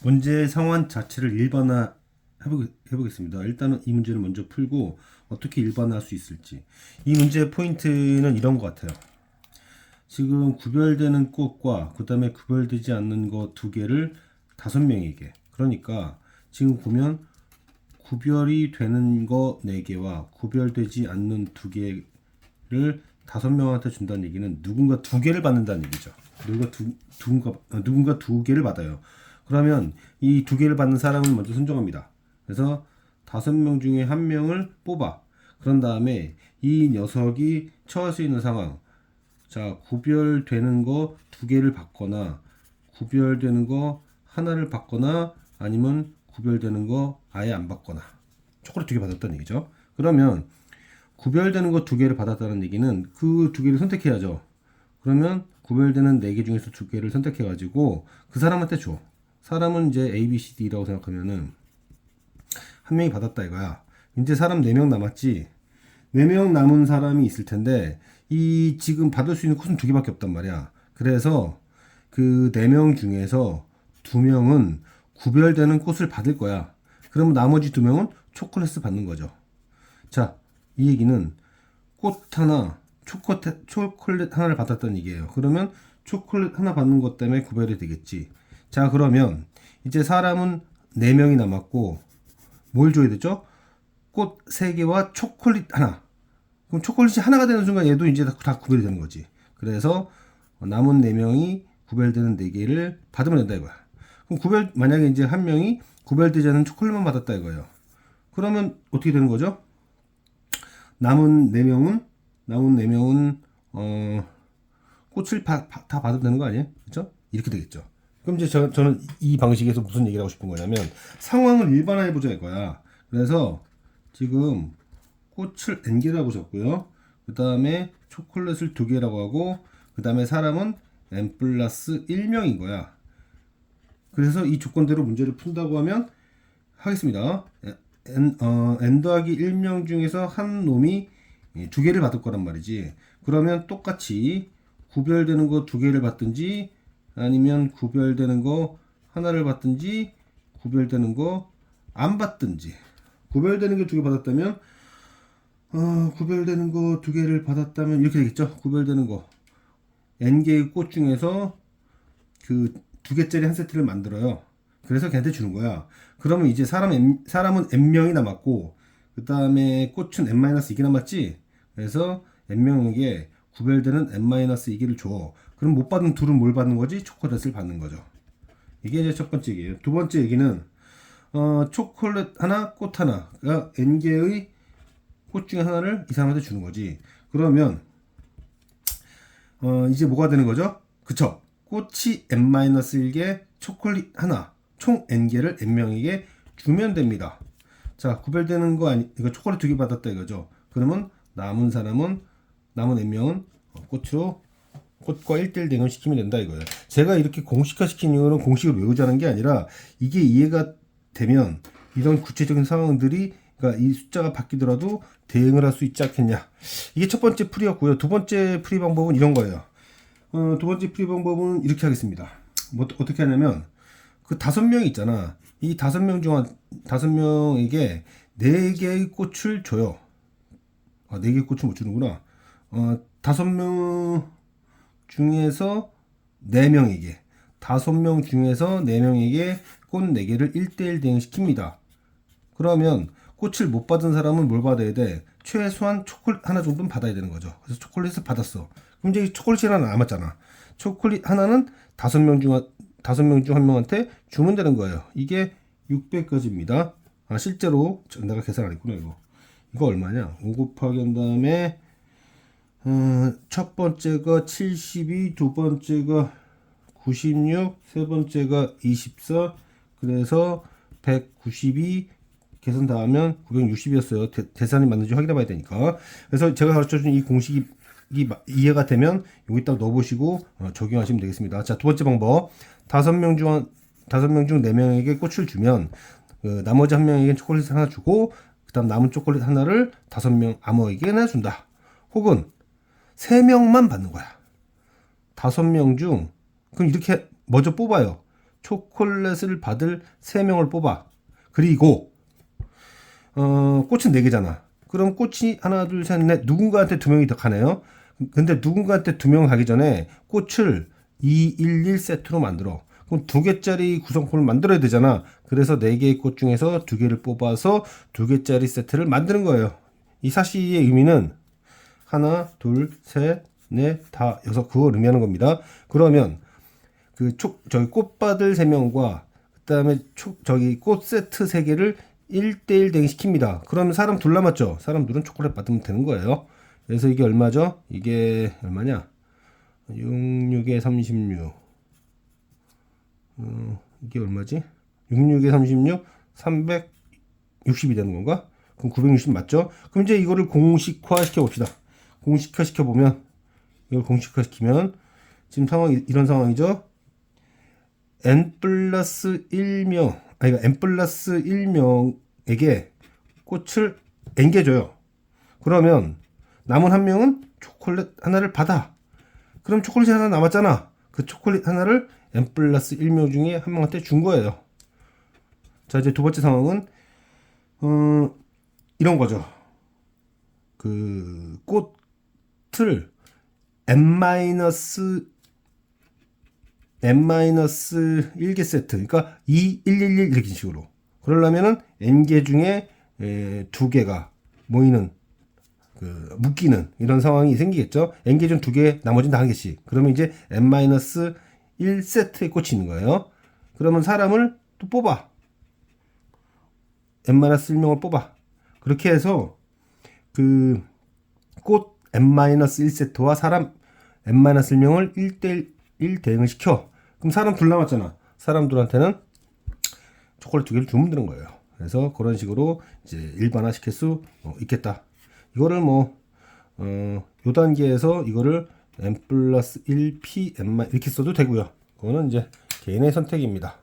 문제 상황 자체를 일반화 해보겠습니다. 일단은 이 문제를 먼저 풀고 어떻게 일반화할 수 있을지. 이 문제의 포인트는 이런 것 같아요. 지금 구별되는 꽃과 그 다음에 구별되지 않는 거 두 개를 5명에게. 그러니까 지금 보면 구별이 되는 거 4개와 구별되지 않는 2개를 5명한테 준다는 얘기는 누군가 2개를 받는다는 얘기죠. 누군가 2개를 받아요. 그러면 이 2개를 받는 사람을 먼저 선정합니다. 그래서 5명 중에 1명을 뽑아. 그런 다음에 이 녀석이 처할 수 있는 상황. 자, 구별되는 거 2개를 받거나 구별되는 거 하나를 받거나 아니면 구별되는 거 아예 안 받거나 초콜릿 2개 받았다는 얘기죠. 그러면 구별되는 거 2개를 받았다는 얘기는 그 2개를 선택해야죠. 그러면 구별되는 4개 중에서 2개를 선택해 가지고 그 사람한테 줘. 사람은 이제 A, B, C, D라고 생각하면은 1명이 받았다 이거야. 이제 사람 4명 남았지. 4명 남은 사람이 있을 텐데 이 지금 받을 수 있는 코스는 2개밖에 없단 말이야. 그래서 그 4명 중에서 2명은 구별되는 꽃을 받을 거야. 그러면 나머지 2명은 초콜릿을 받는 거죠. 자, 이 얘기는 꽃 하나, 초콜릿 하나를 받았다는 얘기예요. 그러면 초콜릿 하나 받는 것 때문에 구별이 되겠지. 자, 그러면 이제 사람은 4명이 남았고 뭘 줘야 되죠? 꽃 3개와 초콜릿 하나. 그럼 초콜릿이 하나가 되는 순간 얘도 이제 다 구별이 되는 거지. 그래서 남은 4명이 구별되는 4개를 받으면 된다 이거야. 그럼 만약에 이제 1명이 구별되지 않은 초콜릿만 받았다 이거예요. 그러면 어떻게 되는 거죠? 남은 4명은 꽃을 다 받으면 되는 거 아니에요? 그렇죠? 이렇게 되겠죠. 그럼 이제 저는 이 방식에서 무슨 얘기를 하고 싶은 거냐면 상황을 일반화해 보자 이거야. 그래서 지금 꽃을 n개라고 적고요. 그 다음에 초콜릿을 2개라고 하고 그 다음에 사람은 n 플러스 1명인 거야. 그래서 이 조건대로 문제를 푼다고 하면 하겠습니다. n 더하기 1명 중에서 한 놈이 2개를 받을 거란 말이지. 그러면 똑같이 구별되는 거 2개를 받든지 아니면 구별되는 거 하나를 받든지 구별되는 거 안 받든지. 구별되는 게 2개 받았다면 구별되는 거 2개를 받았다면 이렇게 되겠죠. 구별되는 거 n개의 꽃 중에서 그 2개짜리 한 세트를 만들어요. 그래서 걔한테 주는 거야. 그러면 이제 사람은 n명이 남았고 그 다음에 꽃은 n-2개 남았지. 그래서 n명에게 구별되는 n-2개를 줘. 그럼 못 받은 둘은 뭘 받는 거지? 초콜릿을 받는 거죠. 이게 이제 첫 번째 얘기예요. 두 번째 얘기는 초콜릿 하나, 꽃 하나. 그러니까 n개의 꽃 중에 하나를 이 사람한테 주는 거지. 그러면 이제 뭐가 되는 거죠? 그쵸? 꽃이 n-1개, 초콜릿 하나, 총 n개를 n명에게 주면 됩니다. 자, 구별되는 거 이거 초콜릿 2개 받았다 이거죠. 그러면 남은 n명은 꽃과 1대1 대응을 시키면 된다 이거예요. 제가 이렇게 공식화 시킨 이유는 공식을 외우자는 게 아니라 이게 이해가 되면 이런 구체적인 상황들이 그러니까 이 숫자가 바뀌더라도 대응을 할 수 있지 않겠냐. 이게 첫 번째 풀이였고요. 두 번째 풀이 방법은 이런 거예요. 두 번째 풀이 방법은 이렇게 하겠습니다. 어떻게 하냐면 그 5명이 있잖아. 이 5명에게 4개의 꽃을 줘요. 4개의 꽃을 못 주는구나. 5명 중에서 4명에게 5명 중에서 4명에게 꽃 4개를 1대1 대응시킵니다. 그러면 꽃을 못 받은 사람은 뭘 받아야 돼? 최소한 초콜릿 하나 정도는 받아야 되는 거죠. 그래서 초콜릿을 받았어. 그럼 이제 초콜릿이 하나 남았잖아. 초콜릿 하나는 5명 중 1명한테 주면 되는 거예요. 이게 600까지입니다. 실제로 내가 계산 안 했구나 이거. 이거 얼마냐? 5 곱하기 한 다음에 첫 번째가 72, 두 번째가 96, 세 번째가 24, 그래서 192 계산 다 하면 960이었어요. 계산이 맞는지 확인해 봐야 되니까. 그래서 제가 가르쳐준 이 공식이 이해가 되면 여기 딱 넣어보시고 적용하시면 되겠습니다. 자, 두 번째 방법. 5명 중 4명에게 꽃을 주면 나머지 1명에게 초콜릿 하나 주고 그 다음 남은 초콜릿 하나를 5명 아무에게나 준다. 혹은 3명만 받는 거야. 5명 중 그럼 이렇게 먼저 뽑아요. 초콜릿을 받을 3명을 뽑아. 그리고 꽃은 4개잖아. 그럼 꽃이 하나, 둘, 셋, 넷 누군가한테 2명이 더 가네요. 근데 누군가한테 2명 가기 전에 꽃을 211 세트로 만들어. 그럼 2개짜리 구성품을 만들어야 되잖아. 그래서 4개의 꽃 중에서 2개를 뽑아서 2개짜리 세트를 만드는 거예요. 이 사시의 의미는 하나, 둘, 셋, 넷, 다, 여섯, 그걸 의미하는 겁니다. 그러면 저기 꽃받을 3명과 그다음에 꽃 세트 3개를 1대1 대응시킵니다. 그러면 사람 둘 남았죠. 사람 둘은 초콜릿 받으면 되는 거예요. 그래서 이게 얼마죠? 이게 얼마냐? 66에 36. 이게 얼마지? 66에 36, 360이 되는 건가? 그럼 960 맞죠? 그럼 이제 이거를 공식화 시켜 봅시다. 공식화 시켜 보면, 이걸 공식화 시키면 지금 상황이 이런 상황이죠. n 플러스 1명, n 플러스 1명에게 꽃을 n개 줘요. 그러면 남은 한 명은 초콜릿 하나를 받아. 그럼 초콜릿이 하나 남았잖아. 그 초콜릿 하나를 n 플러스 1명 중에 한 명한테 준 거예요. 자, 이제 두 번째 상황은 이런 거죠. 그 꽃을 n-1개 세트, 그러니까 2, 1, 1, 1 이렇게 식으로. 그러려면은 n개 중에 2개가 모이는, 묶이는 이런 상황이 생기겠죠. n개 중 2개, 나머지는 다 한 개씩. 그러면 이제 n-1 세트의 꽃이 있는 거예요. 그러면 사람을 또 뽑아. n-1명을 뽑아. 그렇게 해서 꽃 n-1 세트와 사람 n-1명을 1대1 대응을 시켜. 그럼 사람 둘 남았잖아. 사람들한테는 초콜릿 2개를 주면 되는 거예요. 그래서 그런 식으로 이제 일반화 시킬 수 있겠다. 이거를 요 단계에서 이거를 n 플러스 1 p n 이렇게 써도 되고요. 그거는 이제 개인의 선택입니다.